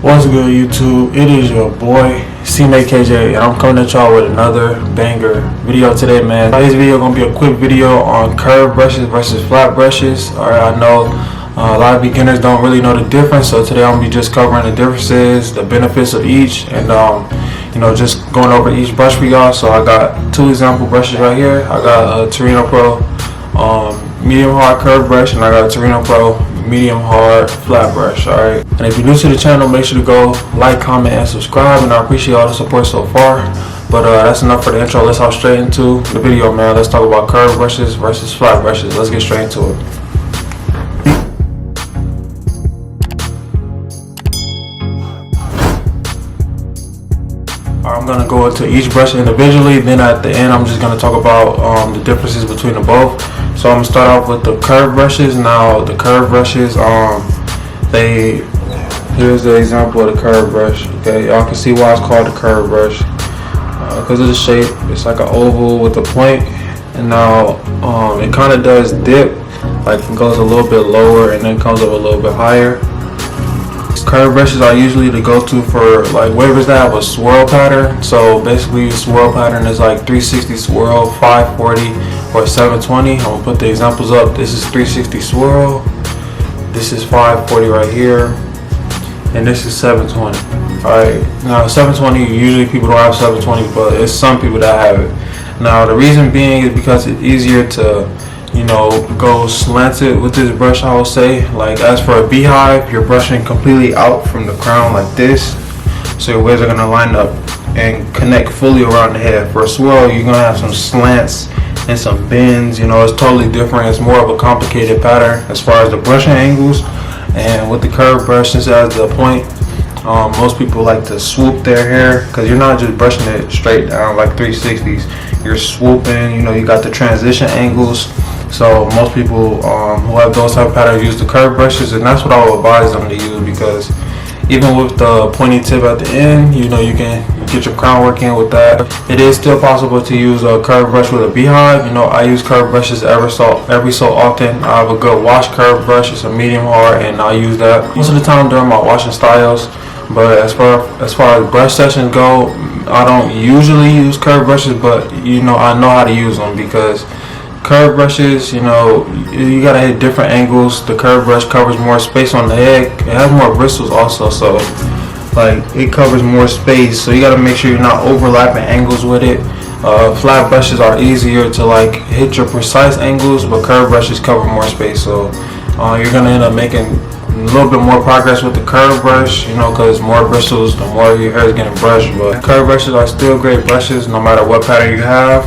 What's good, YouTube? It is your boy Seamade KJ, and I'm coming at y'all with another banger video today, man. Today's video gonna be a quick video on curved brushes versus flat brushes. Alright, I know a lot of beginners don't really know the difference, so today I'm gonna be just covering the differences, the benefits of each, and just going over each brush for y'all. So I got two example brushes right here. I got a Torino Pro medium hard curved brush, and I got a Torino Pro medium hard flat brush. Alright, and if you're new to the channel, make sure to go like, comment, and subscribe, and I appreciate all the support so far. But that's enough for the intro. Let's hop straight into the video, man. Let's talk about curved brushes versus flat brushes. Let's get straight into it. I'm gonna go into each brush individually, then at the end I'm just gonna talk about the differences between the both. So I'm gonna start off with the curved brushes. Now the curved brushes, here's the example of the curved brush. Okay, y'all can see why it's called the curved brush because of the shape. It's like an oval with a point, and now it kind of does dip, like it goes a little bit lower and then comes up a little bit higher. Curved brushes are usually the go-to for like wavers that have a swirl pattern. So basically, swirl pattern is like 360 swirl, 540, or 720. I'm gonna put the examples up. This is 360 swirl. This is 540 right here, and this is 720. All right. Now 720, usually people don't have 720, but it's some people that have it. Now the reason being is because it's easier to go slanted with this brush, I will say. Like, as for a beehive, you're brushing completely out from the crown like this, so your waves are going to line up and connect fully around the head. For a swirl, you're going to have some slants and some bends. It's totally different. It's more of a complicated pattern as far as the brushing angles. And with the curved brush, since it has the point, most people like to swoop their hair, because you're not just brushing it straight down like 360s. You're swooping, you got the transition angles. So most people who have those type of patterns use the curved brushes, and that's what I would advise them to use, because even with the pointy tip at the end, you can get your crown work in with that. It is still possible to use a curved brush with a beehive. I use curved brushes every so often. I have a good wash curved brush. It's a medium hard, and I use that most of the time during my washing styles. But as far as brush sessions go, I don't usually use curved brushes, but I know how to use them, because curved brushes, you gotta hit different angles. The curved brush covers more space on the head. It has more bristles also, so like it covers more space. So you gotta make sure you're not overlapping angles with it. Flat brushes are easier to like hit your precise angles, but curved brushes cover more space. So you're gonna end up making a little bit more progress with the curved brush, because more bristles, the more your hair is getting brushed. But curved brushes are still great brushes no matter what pattern you have.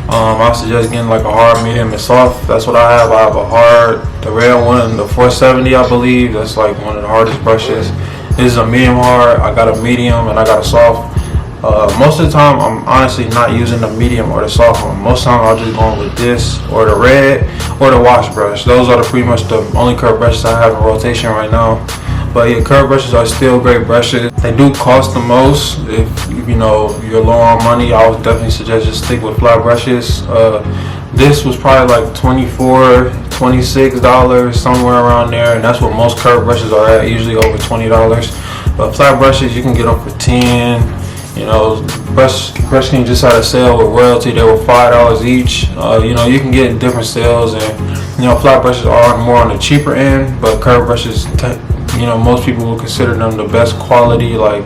I suggest getting like a hard, medium, and soft. That's what I have. I have a hard, the red one, the 470, I believe. That's like one of the hardest brushes. This is a medium hard. I got a medium and I got a soft. Most of the time, I'm honestly not using the medium or the soft one. Most of the time, I'll just go with this or the red or the wash brush. Those are pretty much the only curved brushes I have in rotation right now. But yeah, curved brushes are still great brushes. They do cost the most. If you're low on money, I would definitely suggest just stick with flat brushes. This was probably like $24, $26, somewhere around there, and that's what most curved brushes are at, usually over $20. But flat brushes, you can get them for $10. Brush King just had a sale with royalty. They were $5 each. You can get different sales, and flat brushes are more on the cheaper end, but curved brushes, most people will consider them the best quality, like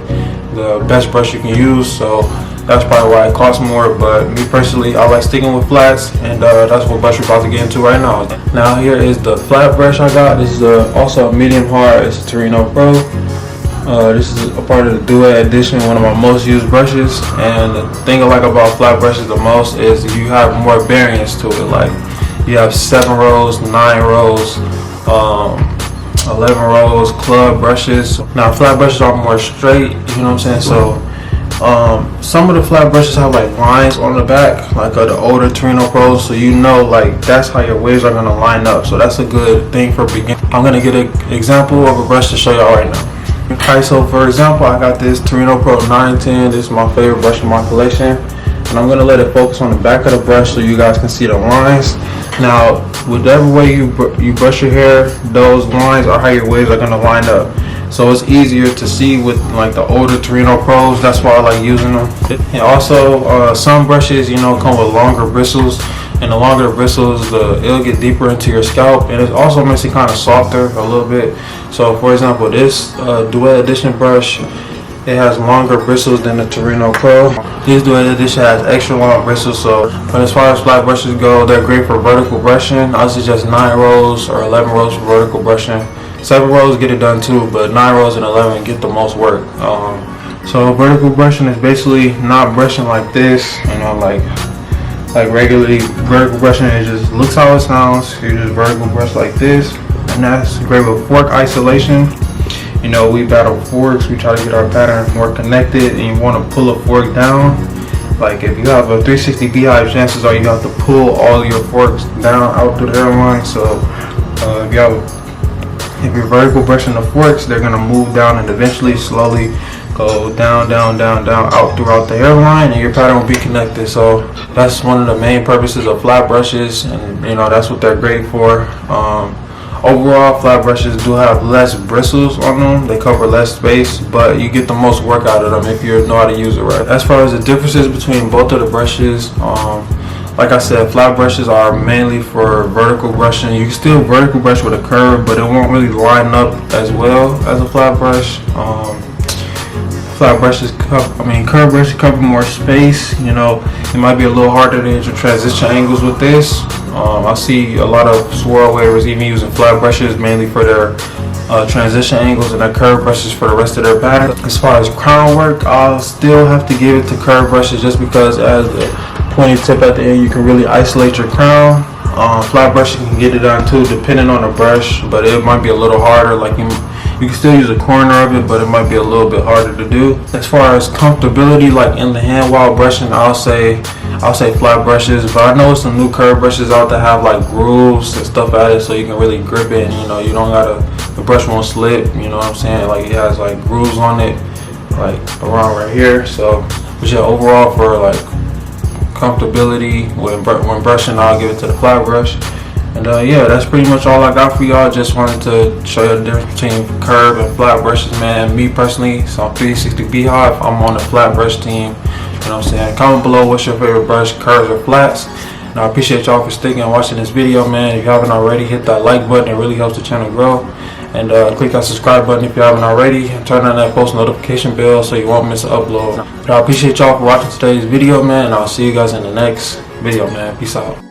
the best brush you can use. So that's probably why it costs more. But me personally, I like sticking with flats, and that's what brush we're about to get into right now. Now here is the flat brush I got. This is also a medium hard. It's a Torino Pro. This is a part of the Duet Edition, one of my most used brushes. And the thing I like about flat brushes the most is you have more variance to it. Like, you have 7 rows, 9 rows, 11 rows, club brushes. Now flat brushes are more straight, what I'm saying? So some of the flat brushes have like lines on the back, like the older Torino Pros, so like that's how your waves are gonna line up. So that's a good thing for beginners. I'm gonna get an example of a brush to show y'all right now. Alright, so for example, I got this Torino Pro 910. This is my favorite brush in my collection, and I'm gonna let it focus on the back of the brush so you guys can see the lines. Now, whichever way you brush your hair, those lines are how your waves are gonna line up. so it's easier to see with like the older Torino Pros. That's why I like using them. And also some brushes, you know, come with longer bristles, and the longer bristles, it'll get deeper into your scalp, and it also makes it kind of softer a little bit. So for example, this Duet Edition brush, it has longer bristles than the Torino Pro. This Duet Edition has extra long bristles, so but as far as flat brushes go, they're great for vertical brushing. I suggest 9 rows or 11 rows for vertical brushing. 7 rows get it done too, but 9 rows and 11 get the most work. So vertical brushing is basically not brushing like this, you know, like regularly. Vertical brushing, it just looks how it sounds. You just vertical brush like this, and that's great with fork isolation. You know, we battle forks, we try to get our pattern more connected, and you want to pull a fork down. Like if you have a 360 beehive, chances are you have to pull all your forks down out through the hairline. So if you're vertical brushing the forks, they're gonna move down and eventually slowly go down, down, down, down, out throughout the hairline, and your pattern will be connected. So that's one of the main purposes of flat brushes, and you know, that's what they're great for. Overall, flat brushes do have less bristles on them. They cover less space, but you get the most work out of them if you know how to use it right. As far as the differences between both of the brushes, like I said, flat brushes are mainly for vertical brushing. You can still vertical brush with a curve, but it won't really line up as well as a flat brush. Flat brushes, curved brushes cover more space. You know, it might be a little harder to hit your transition angles with this. I see a lot of swirl wavers even using flat brushes mainly for their transition angles, and their curved brushes for the rest of their pattern. As far as crown work, I'll still have to give it to curved brushes just because as the pointy tip at the end, you can really isolate your crown. Flat brushes can get it done too depending on the brush, but it might be a little harder. Like you can still use a corner of it, but it might be a little bit harder to do. As far as comfortability, like in the hand while brushing, I'll say flat brushes, but I know some new curved brushes out that have like grooves and stuff at it, so you can really grip it, and you know, you don't gotta, the brush won't slip, you know what I'm saying? Like it has like grooves on it, like around right here. So, but yeah, overall for like comfortability when brushing, I'll give it to the flat brush. And yeah, that's pretty much all I got for y'all. Just wanted to show you the difference between curved and flat brushes, man. Me personally, so I'm 360 Beehive, I'm on the flat brush team. You know what I'm saying? Comment below what's your favorite brush, curves or flats. And I appreciate y'all for sticking and watching this video, man. If you haven't already, hit that like button. It really helps the channel grow. And click that subscribe button if you haven't already. And turn on that post notification bell so you won't miss an upload. But I appreciate y'all for watching today's video, man. And I'll see you guys in the next video, man. Peace out.